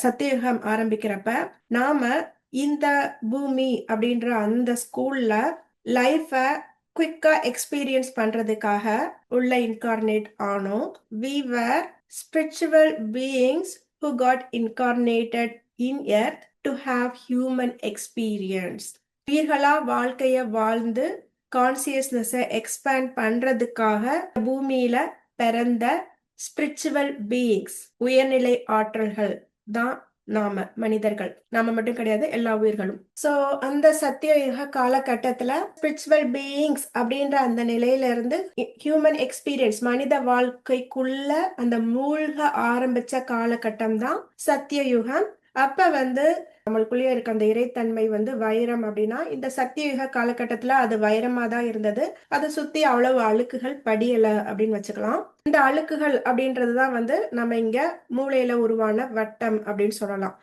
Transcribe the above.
சத்தியயுகம் ஆரம்பிக்கிறப்ப நாம இந்த பூமி அப்படின்ற அந்த ஸ்கூல்ல லைஃப குவிக்கா எக்ஸ்பீரியன்ஸ் பண்றதுக்காக உள்ள இன்கார்னேட் ஆனோம். We were spiritual beings who got incarnated in earth to have human experience. உயிர்களா வாழ்க்கைய வாழ்ந்து கான்சியஸ்னஸ எக்ஸ்பேண்ட் பண்றதுக்காக பூமியில பிறந்த ஸ்பிரிச்சுவல் பீயிங்ஸ், உயர்நிலை ஆற்றல்கள் தான் நாம மனிதர்கள். நாம மட்டும் கிடையாது, எல்லா உயிர்களும். சோ அந்த சத்தியயுக காலகட்டத்துல ஸ்பிரிச்சுவல் பீயிங்ஸ் அப்படின்ற அந்த நிலையில இருந்து ஹியூமன் எக்ஸ்பீரியன்ஸ், மனித வாழ்க்கைக்குள்ள அந்த மூழ்க ஆரம்பிச்ச காலகட்டம் தான் சத்தியயுகம். அப்ப நம்மளுக்குள்ளேயே இருக்க அந்த இறைத்தன்மை வைரம் அப்படின்னா, இந்த சத்தியயுக காலகட்டத்துல அது வைரமா தான் இருந்தது. அதை சுத்தி அவ்வளவு அழுக்குகள் படியல அப்படின்னு வச்சுக்கலாம். இந்த அழுக்குகள் அப்படின்றதுதான் நம்ம இங்க மூளையில உருவான வட்டம் அப்படின்னு சொல்லலாம்.